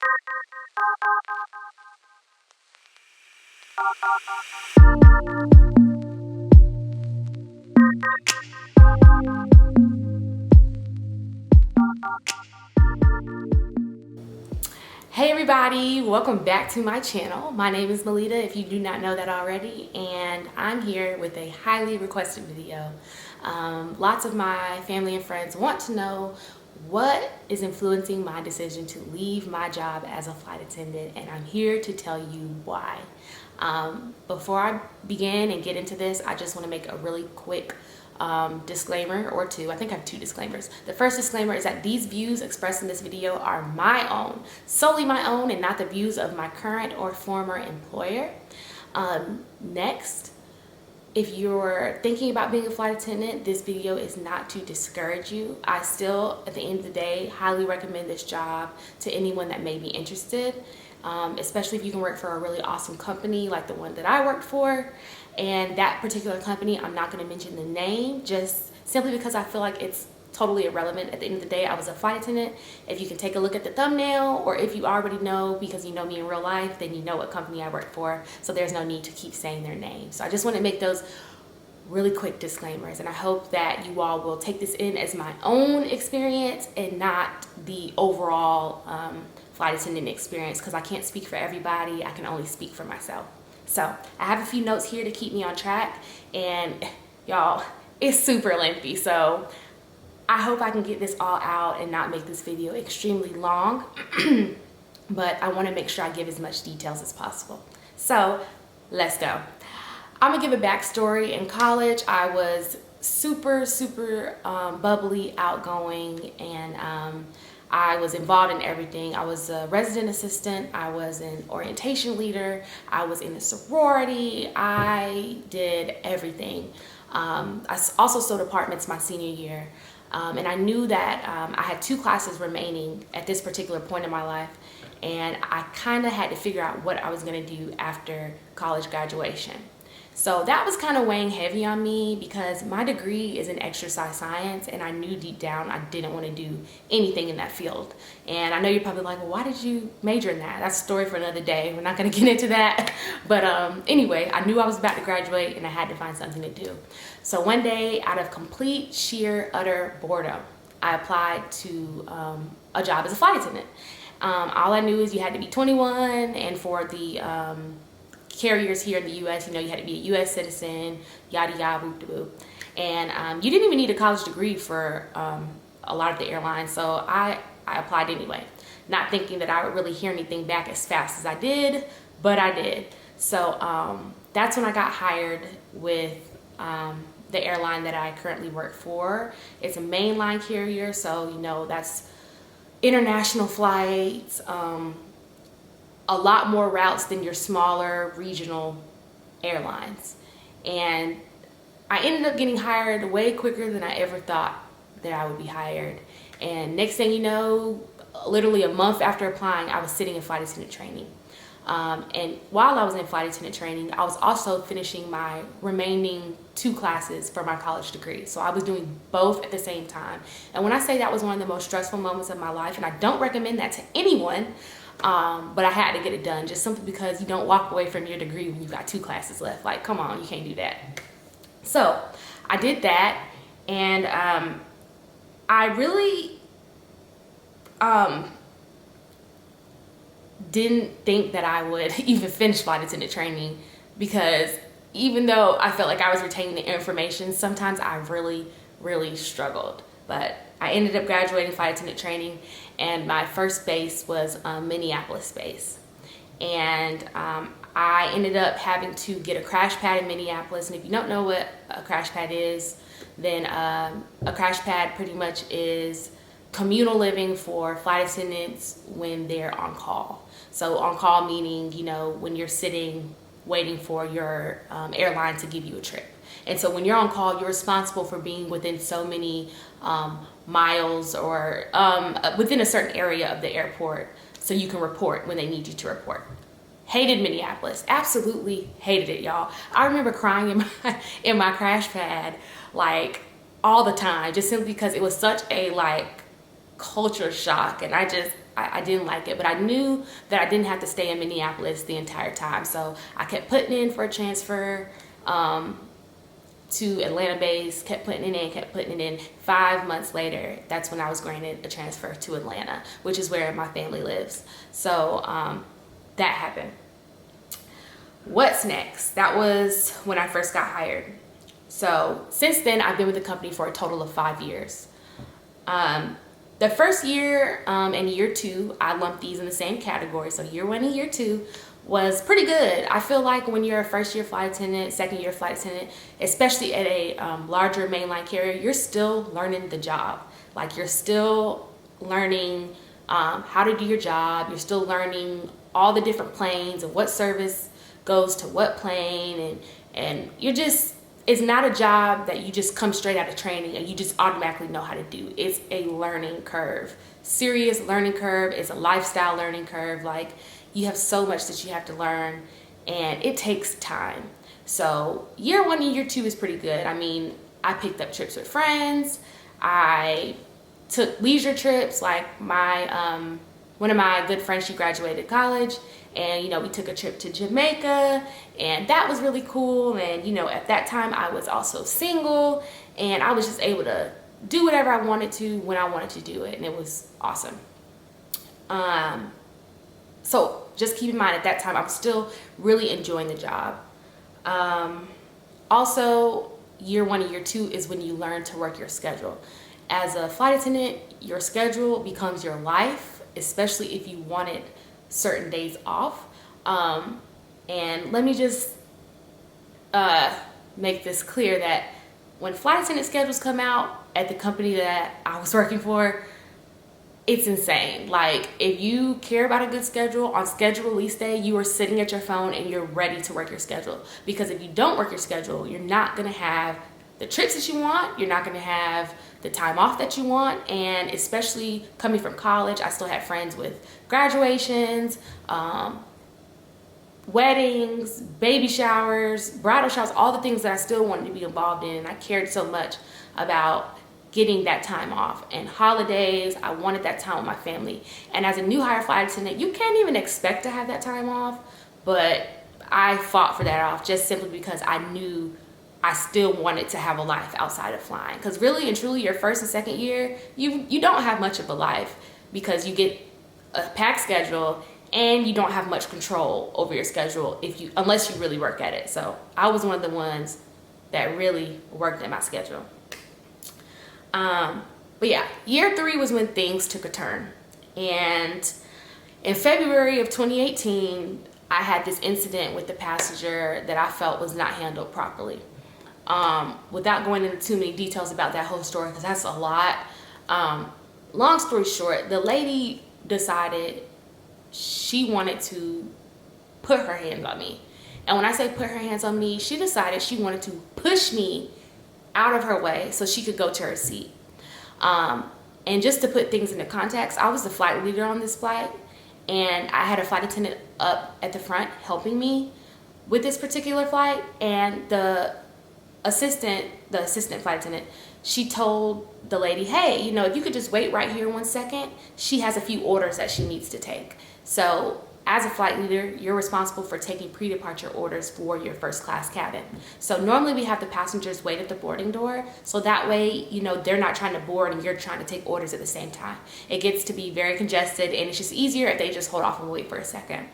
Hey everybody, welcome back to my channel. My name is Melita, if you do not know that already, and I'm here with a highly requested video. Lots of my family and friends want to know what is influencing my decision to leave my job as a flight attendant, and I'm here to tell you why. Before I begin and get into this, I just want to make a really quick disclaimer or two. I think I have two disclaimers. The first disclaimer is that these views expressed in this video are my own, solely my own, and not the views of my current or former employer. Next, if you're thinking about being a flight attendant, this video is not to discourage you. I still, at the end of the day, highly recommend this job to anyone that may be interested, especially if you can work for a really awesome company like the one that I worked for. And that particular company, I'm not going to mention the name, just simply because I feel like it's totally irrelevant. At the end of the day, I was a flight attendant. If you can take a look at the thumbnail, or if you already know because you know me in real life, then you know what company I work for. So there's no need to keep saying their name. So I just want to make those really quick disclaimers, and I hope that you all will take this in as my own experience and not the overall flight attendant experience, because I can't speak for everybody. I can only speak for myself. So I have a few notes here to keep me on track, and y'all, it's super lengthy, so I hope I can get this all out and not make this video extremely long, but I want to make sure I give as much details as possible. So let's go. I'm gonna give a backstory. In college, I was super bubbly, outgoing, and I was involved in everything. I was a resident assistant, I was an orientation leader, I was in a sorority, I did everything. I also sold apartments my senior year, and I knew that I had 2 classes remaining at this particular point in my life, and I kind of had to figure out what I was gonna do after college graduation. So that was kind of weighing heavy on me because my degree is in exercise science, and I knew deep down I didn't want to do anything in that field. And I know you're probably like, well, why did you major in that? That's a story for another day. We're not going to get into that. But anyway, I knew I was about to graduate and I had to find something to do. So one day, out of complete, sheer, utter boredom, I applied to a job as a flight attendant. All I knew is you had to be 21, and for the carriers here in the U.S., you know, you had to be a U.S. citizen, yada yada, boop de boop. And you didn't even need a college degree for a lot of the airlines, so I applied anyway, not thinking that I would really hear anything back as fast as I did, but I did. So that's when I got hired with the airline that I currently work for. It's a mainline carrier, so you know, that's international flights, a lot more routes than your smaller regional airlines. And I ended up getting hired way quicker than I ever thought that I would be hired. And next thing you know, literally a month after applying, I was sitting in flight attendant training. And while I was in flight attendant training, I was also finishing my remaining 2 classes for my college degree. So I was doing both at the same time. And when I say that was one of the most stressful moments of my life, and I don't recommend that to anyone, but I had to get it done, just simply because you don't walk away from your degree when you've got 2 classes left. Like, come on, you can't do that. So I did that, and I really didn't think that I would even finish flight attendant training, because even though I felt like I was retaining the information, sometimes I really struggled. But I ended up graduating flight attendant training, and my first base was Minneapolis base. And I ended up having to get a crash pad in Minneapolis. And if you don't know what a crash pad is, then a crash pad pretty much is communal living for flight attendants when they're on call. So on call meaning, you know, when you're sitting waiting for your airline to give you a trip. And so when you're on call, you're responsible for being within so many miles or within a certain area of the airport, so you can report when they need you to report. Hated Minneapolis, absolutely hated it, y'all. I remember crying in my crash pad like all the time, just simply because it was such a like culture shock, and I didn't like it. But I knew that I didn't have to stay in Minneapolis the entire time, so I kept putting in for a transfer to Atlanta base, kept putting it in. 5 months later, that's when I was granted a transfer to Atlanta, which is where my family lives. So that happened. What's next? That was when I first got hired. So since then, I've been with the company for a total of 5 years. The first year and year 2, I lumped these in the same category. So year 1 and year 2 was pretty good. I feel like when you're a first year flight attendant, second year flight attendant, especially at a larger mainline carrier, you're still learning the job. Like, you're still learning how to do your job. You're still learning all the different planes and what service goes to what plane, and you're just, it's not a job that you just come straight out of training and you just automatically know how to do. It's a learning curve, serious learning curve. It's a lifestyle learning curve. Like, you have so much that you have to learn, and it takes time. So year 1 and year 2 is pretty good. I mean, I picked up trips with friends. I took leisure trips. Like, my one of my good friends, she graduated college, and we took a trip to Jamaica, and that was really cool. And at that time I was also single, and I was just able to do whatever I wanted to when I wanted to do it, and it was awesome. So just keep in mind, at that time I was still really enjoying the job. Also, year 1 and year 2 is when you learn to work your schedule. As a flight attendant, your schedule becomes your life, especially if you wanted certain days off. And let me just make this clear that when flight attendant schedules come out at the company that I was working for, it's insane. Like, if you care about a good schedule, on schedule release day, you are sitting at your phone and you're ready to work your schedule. Because if you don't work your schedule, you're not gonna have the trips that you want, you're not gonna have the time off that you want. And especially coming from college, I still had friends with graduations, weddings, baby showers, bridal showers, all the things that I still wanted to be involved in. And I cared so much about getting that time off. And holidays, I wanted that time with my family. And as a new hire flight attendant, you can't even expect to have that time off, but I fought for that off just simply because I knew I still wanted to have a life outside of flying. Because really and truly, your first and second year, you don't have much of a life, because you get a packed schedule and you don't have much control over your schedule unless you really work at it. So I was one of the ones that really worked at my schedule. But yeah, year 3 was when things took a turn. And in February of 2018, I had this incident with the passenger that I felt was not handled properly. Without going into too many details about that whole story, because that's a lot. Long story short, the lady decided she wanted to put her hands on me. And when I say put her hands on me, she decided she wanted to push me out of her way so she could go to her seat. And just to put things into context, I was the flight leader on this flight, and I had a flight attendant up at the front helping me with this particular flight. And the assistant flight attendant, she told the lady, hey, if you could just wait right here 1 second, she has a few orders that she needs to take. So as a flight leader, you're responsible for taking pre-departure orders for your first class cabin. So normally we have the passengers wait at the boarding door, so that way, they're not trying to board and you're trying to take orders at the same time. It gets to be very congested, and it's just easier if they just hold off and wait for a second.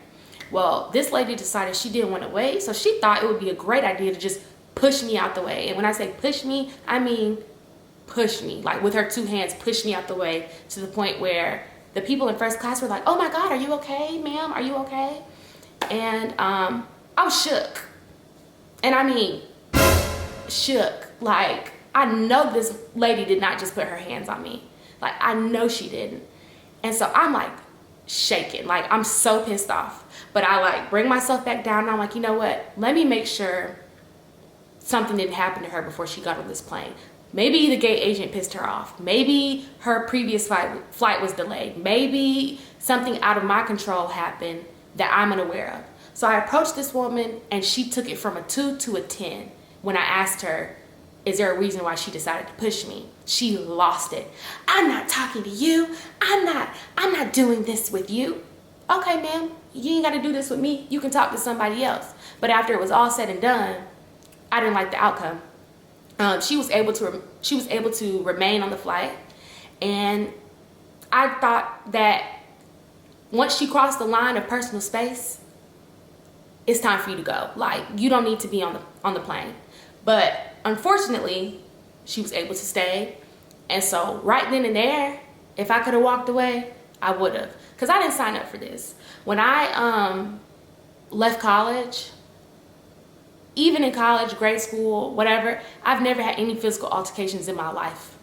Well, this lady decided she didn't want to wait, so she thought it would be a great idea to just push me out the way. And when I say push me, I mean push me, like with her 2 hands, push me out the way, to the point where the people in first class were like, oh my God, are you okay, ma'am? Are you okay? And I was shook. And I mean, shook. Like, I know this lady did not just put her hands on me. Like, I know she didn't. And so I'm like shaking. Like, I'm so pissed off. But I like bring myself back down, and I'm like, you know what? Let me make sure something didn't happen to her before she got on this plane. Maybe the gate agent pissed her off. Maybe her previous flight was delayed. Maybe something out of my control happened that I'm unaware of. So I approached this woman, and she took it from a 2 to a 10 when I asked her is there a reason why she decided to push me? She lost it. I'm not talking to you. I'm not doing this with you. Okay, ma'am, you ain't got to do this with me. You can talk to somebody else. But after it was all said and done, I didn't like the outcome. She was able to remain on the flight, and I thought that once she crossed the line of personal space, it's time for you to go. Like, you don't need to be on the plane. But unfortunately, she was able to stay. And so right then and there, if I could have walked away, I would have. Because I didn't sign up for this. When I left college, even in college, grade school, whatever, I've never had any physical altercations in my life.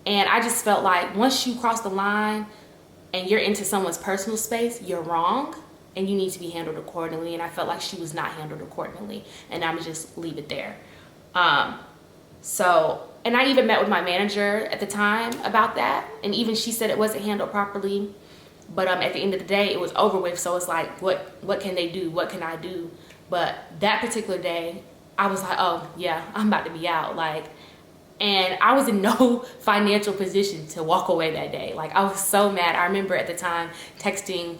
And I just felt like once you cross the line and you're into someone's personal space, you're wrong and you need to be handled accordingly. And I felt like she was not handled accordingly. And I'm gonna just leave it there. And I even met with my manager at the time about that. And even she said it wasn't handled properly. But at the end of the day, it was over with. So it's like, what can they do? What can I do? But that particular day, I was like, oh yeah, I'm about to be out. Like, and I was in no financial position to walk away that day. Like, I was so mad. I remember at the time texting,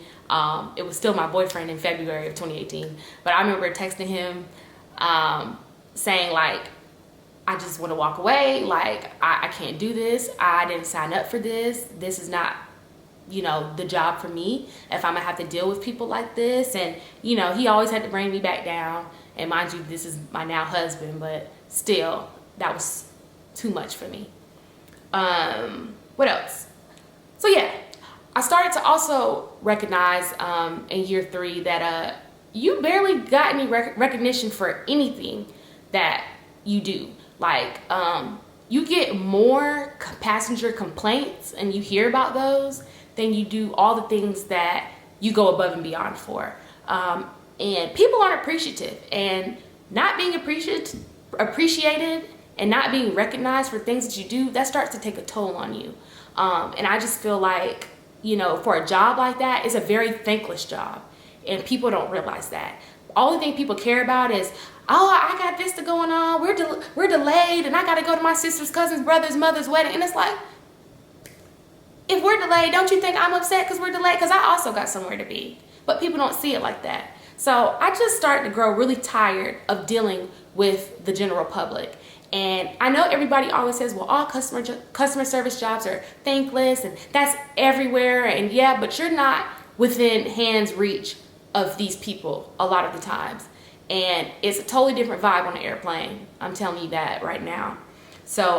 it was still my boyfriend in February of 2018. But I remember texting him saying like, I just want to walk away. Like, I can't do this. I didn't sign up for this. This is not, the job for me if I'm gonna have to deal with people like this. And he always had to bring me back down. And mind you, this is my now husband, but still, that was too much for me. What else? So yeah, I started to also recognize in year 3 that you barely got any recognition for anything that you do. Like, you get more passenger complaints and you hear about those than you do all the things that you go above and beyond for. And people aren't appreciative, and not being appreciated and not being recognized for things that you do, that starts to take a toll on you. And I just feel like, for a job like that, it's a very thankless job, and people don't realize that. All the thing people care about is, oh, I got this to going on, we're delayed, and I gotta go to my sister's, cousin's, brother's, mother's wedding. And it's like, if we're delayed, don't you think I'm upset because we're delayed? Because I also got somewhere to be. But people don't see it like that. So I just started to grow really tired of dealing with the general public. And I know everybody always says, well, all customer service jobs are thankless, and that's everywhere. And yeah, but you're not within hand's reach of these people a lot of the times. And it's a totally different vibe on an airplane. I'm telling you that right now. So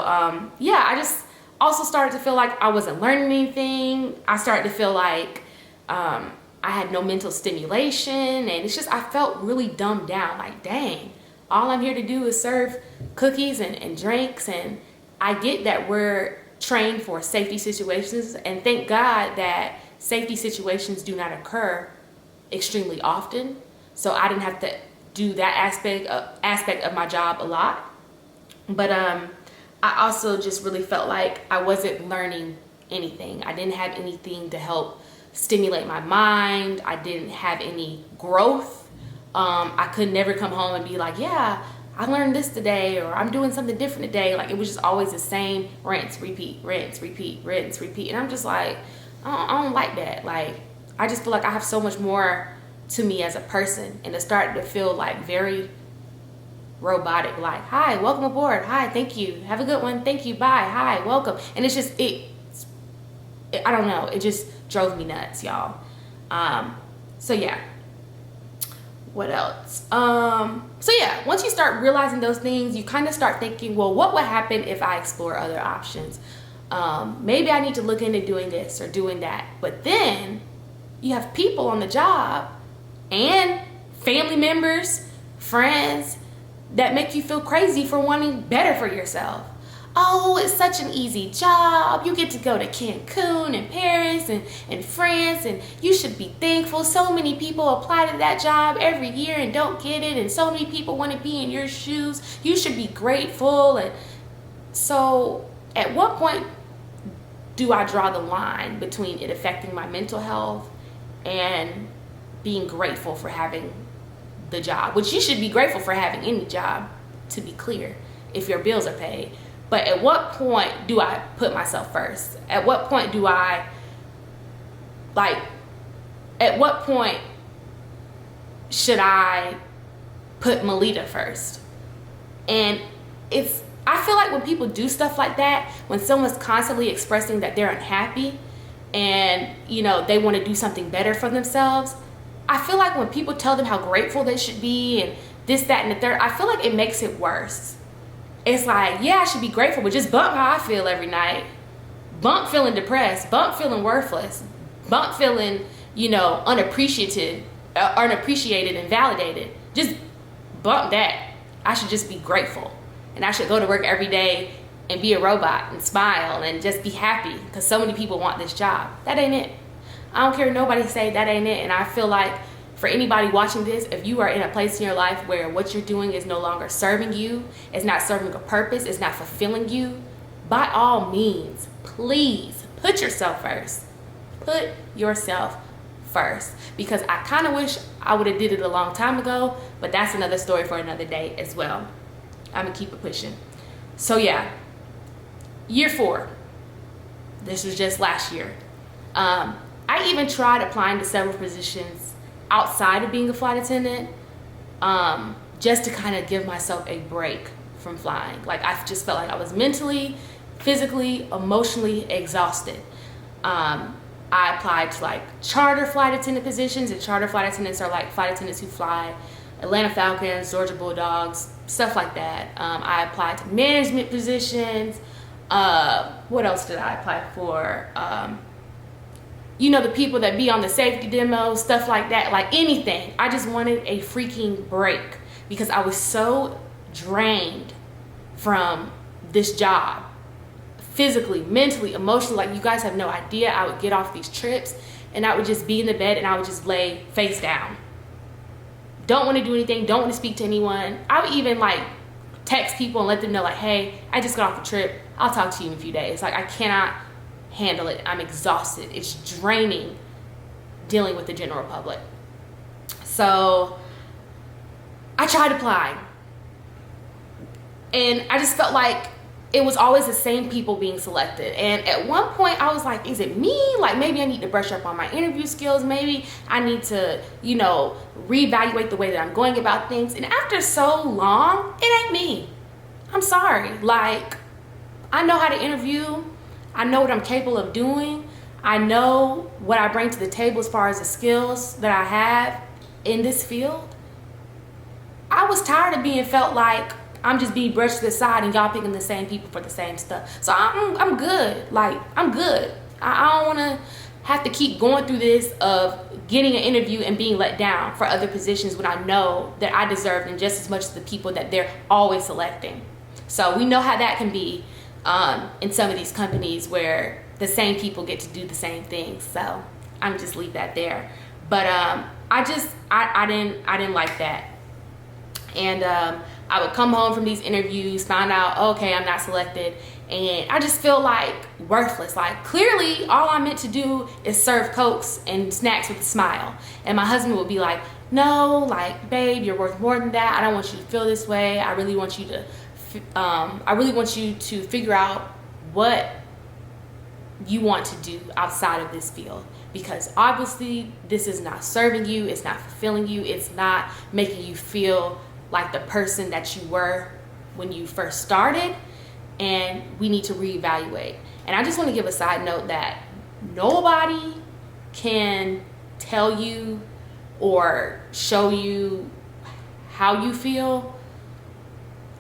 yeah, I just also started to feel like I wasn't learning anything. I started to feel like I had no mental stimulation, and it's just, I felt really dumbed down. Like, dang, all I'm here to do is serve cookies and drinks. And I get that we're trained for safety situations, and thank God that safety situations do not occur extremely often. So I didn't have to do that aspect of my job a lot. But I also just really felt like I wasn't learning anything. I didn't have anything to help stimulate my mind. I didn't have any growth. I could never come home and be like, yeah, I learned this today, or I'm doing something different today. Like, it was just always the same rinse, repeat, rinse, repeat, rinse, repeat. And I'm just like, I don't like that. Like, I just feel like I have so much more to me as a person, and it started to feel like very robotic. Like, hi, welcome aboard. Hi, thank you. Have a good one. Thank you. Bye. Hi, welcome. And it's just, I don't know. It just drove me nuts, y'all. So yeah. What else? So yeah, once you start realizing those things, you kind of start thinking, well, what would happen if I explore other options? Maybe I need to look into doing this or doing that. But then you have people on the job and family members, friends, that make you feel crazy for wanting better for yourself. Oh, it's such an easy job. You get to go to Cancun and Paris and France, and you should be thankful. So many people apply to that job every year and don't get it, and so many people want to be in your shoes. You should be grateful. And so at what point do I draw the line between it affecting my mental health and being grateful for having the job? Which you should be grateful for having any job, to be clear. if your bills are paid. But at what point do I put myself first? At what point do I, at what point should I put Melita first? And I feel like when people do stuff like that, when someone's constantly expressing that they're unhappy and, they want to do something better for themselves, I feel like when people tell them how grateful they should be and this, that, and the third, I feel like it makes it worse. It's like, yeah, I should be grateful, but just bump how I feel every night. Bump feeling depressed, bump feeling worthless, bump feeling, unappreciated and validated. Just bump that. I should just be grateful. And I should go to work every day and be a robot and smile and just be happy because so many people want this job. That ain't it. I don't care nobody say that ain't it. And I feel like for anybody watching this, if you are in a place in your life where what you're doing is no longer serving you, it's not serving a purpose, it's not fulfilling you, by all means, please put yourself first. Put yourself first. Because I kind of wish I would have did it a long time ago, but that's another story for another day as well. I'm gonna keep it pushing. So yeah, year 4. This was just last year. I even tried applying to several positions outside of being a flight attendant, just to kind of give myself a break from flying. Like I just felt like I was mentally, physically, emotionally exhausted. I applied to like charter flight attendant positions, and charter flight attendants are like flight attendants who fly Atlanta Falcons, Georgia Bulldogs, stuff like that. I applied to management positions. What else did I apply for? The people that be on the safety demos, stuff like that, like anything. I just wanted a freaking break because I was so drained from this job. Physically, mentally, emotionally, like you guys have no idea. I would get off these trips and I would just be in the bed and I would just lay face down. Don't want to do anything, don't want to speak to anyone. I would even like text people and let them know like, hey, I just got off the trip. I'll talk to you in a few days. Like I cannot handle it. I'm exhausted. It's draining dealing with the general public. So I tried applying and I just felt like it was always the same people being selected. And at one point I was like, is it me? Like maybe I need to brush up on my interview skills. Maybe I need to, reevaluate the way that I'm going about things. And after so long, it ain't me. I'm sorry. Like I know how to interview. I know what I'm capable of doing. I know what I bring to the table as far as the skills that I have in this field. I was tired of being felt like I'm just being brushed to the side and y'all picking the same people for the same stuff. So I'm good. Like, I'm good. I don't want to have to keep going through this of getting an interview and being let down for other positions when I know that I deserve them just as much as the people that they're always selecting. So we know how that can be in some of these companies where the same people get to do the same things. So I'm just leave that there. But I didn't like that. And I would come home from these interviews, find out, okay, I'm not selected, and I just feel like worthless. Like clearly all I'm meant to do is serve Cokes and snacks with a smile. And my husband would be like, no, like, babe, you're worth more than that. I don't want you to feel this way. I really want you to figure out what you want to do outside of this field, because obviously this is not serving you, it's not fulfilling you, it's not making you feel like the person that you were when you first started, and we need to reevaluate. And I just want to give a side note that nobody can tell you or show you how you feel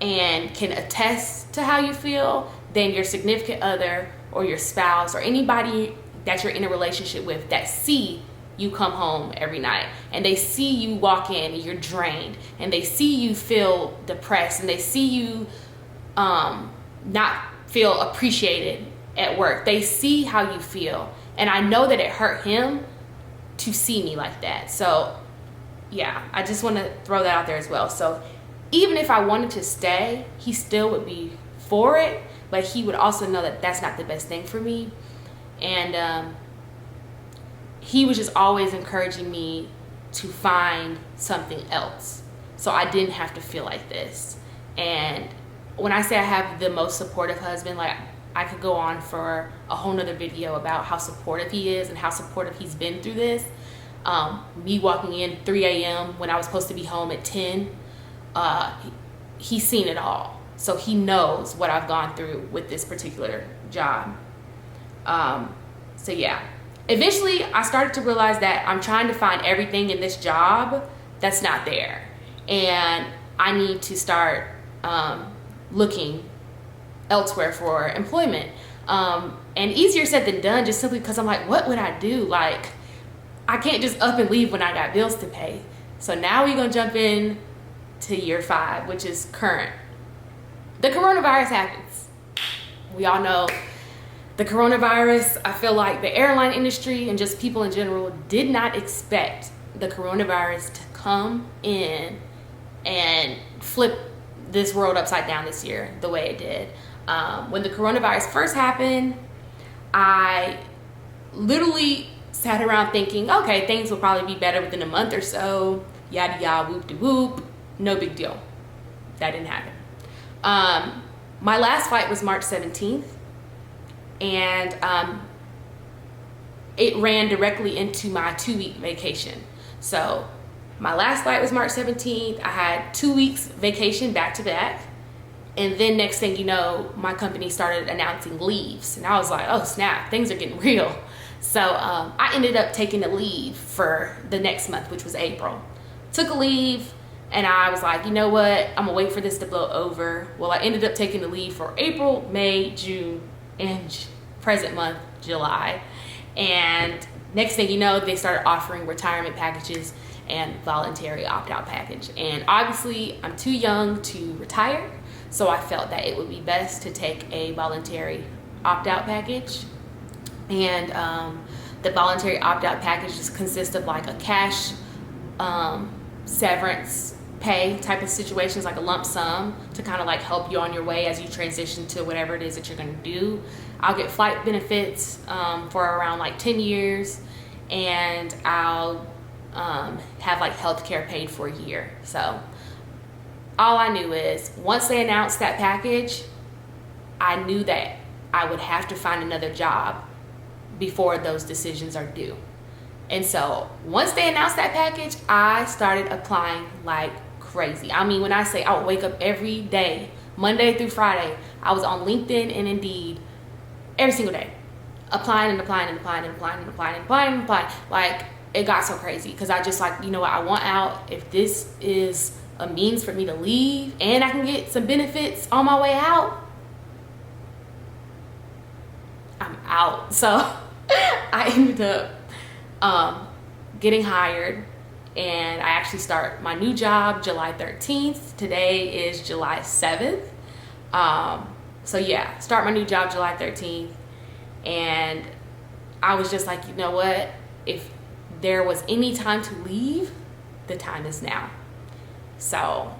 and can attest to how you feel than your significant other or your spouse or anybody that you're in a relationship with that see you come home every night and they see you walk in and you're drained and they see you feel depressed and they see you not feel appreciated at work. They see how you feel, and I know that it hurt him to see me like that. So yeah, I just want to throw that out there as well. So even if I wanted to stay, he still would be for it, but he would also know that that's not the best thing for me. And he was just always encouraging me to find something else so I didn't have to feel like this. And when I say I have the most supportive husband, like I could go on for a whole nother video about how supportive he is and how supportive he's been through this. Me walking in 3 a.m. when I was supposed to be home at 10, he's seen it all. So he knows what I've gone through with this particular job. So yeah, eventually I started to realize that I'm trying to find everything in this job that's not there. And I need to start looking elsewhere for employment. And easier said than done, just simply because I'm like, what would I do? Like, I can't just up and leave when I got bills to pay. So now we're gonna jump in to year 5, which is current. The coronavirus happens. We all know the coronavirus. I feel like the airline industry and just people in general did not expect the coronavirus to come in and flip this world upside down this year the way it did. When the coronavirus first happened, I literally sat around thinking, okay, things will probably be better within a month or so, yada yada, whoop de whoop, no big deal. That didn't happen. My last flight was March 17th, and it ran directly into my 2-week vacation. So my last flight was March 17th. I had 2 weeks vacation back to back. And then next thing you know, my company started announcing leaves. And I was like, oh snap, things are getting real. So I ended up taking a leave for the next month, which was April. Took a leave, and I was like, you know what? I'm gonna wait for this to blow over. Well, I ended up taking the leave for April, May, June, and present month, July. And next thing you know, they started offering retirement packages and voluntary opt-out package. And obviously, I'm too young to retire, so I felt that it would be best to take a voluntary opt-out package. And the voluntary opt-out package just consists of like a cash severance pay type of situations, like a lump sum to kind of like help you on your way as you transition to whatever it is that you're going to do. I'll get flight benefits for around like 10 years, and I'll have like healthcare paid for a year. So all I knew is once they announced that package, I knew that I would have to find another job before those decisions are due. And so once they announced that package, I started applying like crazy. I mean, when I say I would wake up every day, Monday through Friday, I was on LinkedIn and Indeed every single day, applying and applying and applying and applying and applying and applying and applying. Like, it got so crazy because I just like, you know what, I want out. If this is a means for me to leave and I can get some benefits on my way out, I'm out. So I ended up getting hired, and I actually start my new job July 13th. Today is July 7th. So yeah, start my new job July 13th. And I was just like, you know what? If there was any time to leave, the time is now. So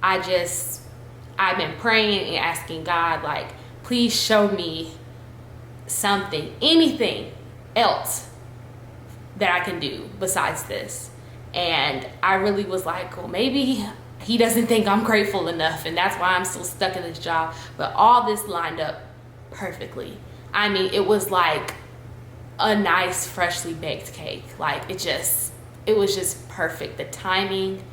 I've been praying and asking God, like, please show me something, anything else that I can do besides this. And I really was like, well, maybe he doesn't think I'm grateful enough, and that's why I'm still stuck in this job. But all this lined up perfectly. I mean, it was like a nice freshly baked cake. Like, it was just perfect. The timing,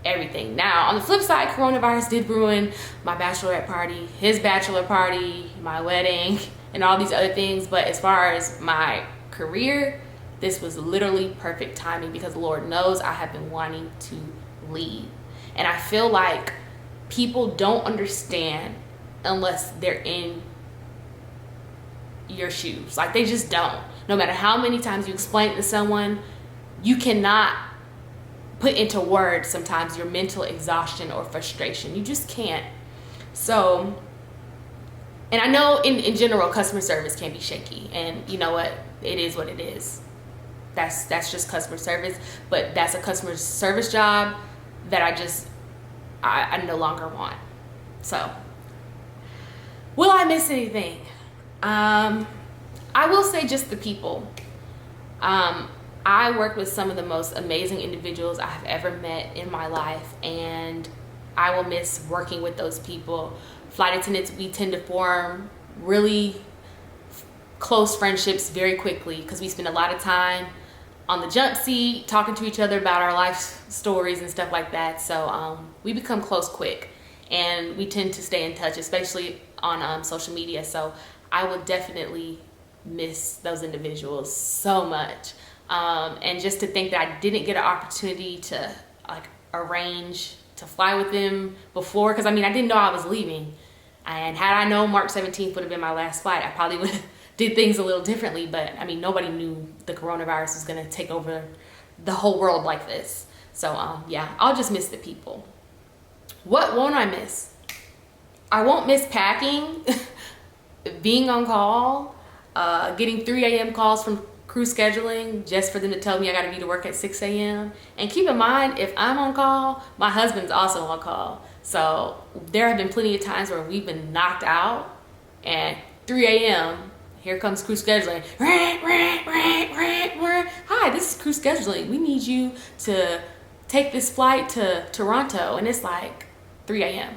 everything. Now, on the flip side, coronavirus did ruin my bachelorette party, his bachelor party, my wedding, and all these other things. But as far as my career, this was literally perfect timing, because Lord knows I have been wanting to leave. And I feel like people don't understand unless they're in your shoes. Like, they just don't. No matter how many times you explain it to someone, you cannot put into words sometimes your mental exhaustion or frustration. You just can't. So, and I know in general, customer service can be shaky, and you know what? It is what it is. That's just customer service, but that's a customer service job that I no longer want. So, will I miss anything? I will say just the people. I worked with some of the most amazing individuals I have ever met in my life, and I will miss working with those people. Flight attendants, we tend to form really close friendships very quickly because we spend a lot of time on the jump seat talking to each other about our life stories and stuff like that. So we become close quick, and we tend to stay in touch, especially on social media. So I would definitely miss those individuals so much. And just to think that I didn't get an opportunity to like arrange to fly with them before, because I mean, I didn't know I was leaving. And had I known March 17th would have been my last flight, I probably would have did things a little differently. But I mean, nobody knew the coronavirus was gonna take over the whole world like this. So yeah, I'll just miss the people. What won't I miss? I won't miss packing, being on call, getting 3 a.m. calls from crew scheduling just for them to tell me I gotta be to work at 6 a.m. And keep in mind, if I'm on call, my husband's also on call. So there have been plenty of times where we've been knocked out and 3 a.m. here comes crew scheduling. Hi, this is crew scheduling. We need you to take this flight to Toronto. And it's like 3 a.m.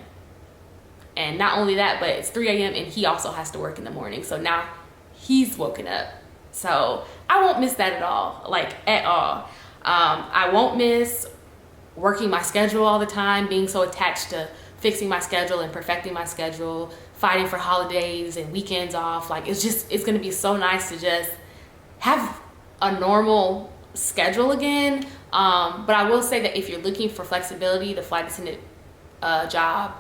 And not only that, but it's 3 a.m. and he also has to work in the morning. So now he's woken up. So I won't miss that at all, like at all. I won't miss working my schedule all the time, being so attached to fixing my schedule and perfecting my schedule, fighting for holidays and weekends off. Like it's gonna be so nice to just have a normal schedule again. But I will say that if you're looking for flexibility, the flight attendant job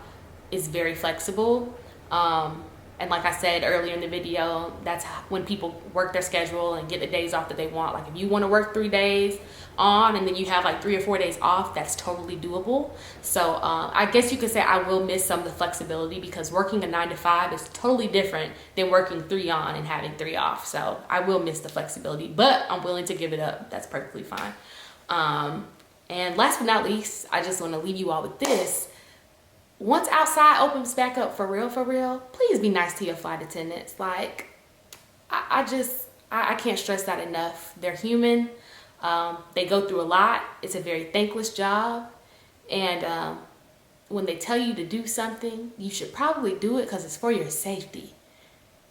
is very flexible. And like I said earlier in the video, that's when people work their schedule and get the days off that they want. Like if you want to work 3 days on and then you have like 3 or 4 days off, that's totally doable. So I guess you could say I will miss some of the flexibility, because working a 9 to 5 is totally different than working 3 on and having 3 off. So I will miss the flexibility, but I'm willing to give it up. That's perfectly fine. And last but not least, I just want to leave you all with this. Once outside opens back up for real, please be nice to your flight attendants. Like, I can't stress that enough. They're human. They go through a lot. It's a very thankless job. And when they tell you to do something, you should probably do it because it's for your safety.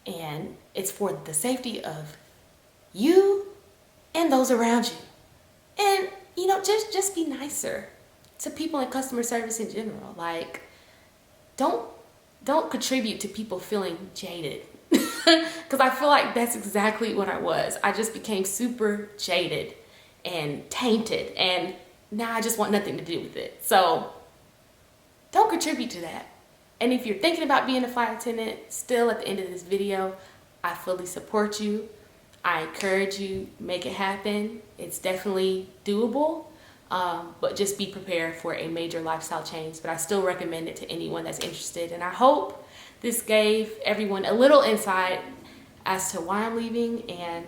And it's for the safety of you and those around you. And, you know, just be nicer to people in customer service in general. Like, don't contribute to people feeling jaded, because I feel like that's exactly what I was. I just became super jaded and tainted, and now I just want nothing to do with it. So don't contribute to that. And if you're thinking about being a flight attendant, still at the end of this video, I fully support you. I encourage you, make it happen. It's definitely doable. But just be prepared for a major lifestyle change. But I still recommend it to anyone that's interested. And I hope this gave everyone a little insight as to why I'm leaving and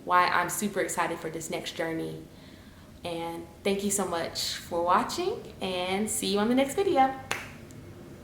why I'm super excited for this next journey. And thank you so much for watching, and see you on the next video.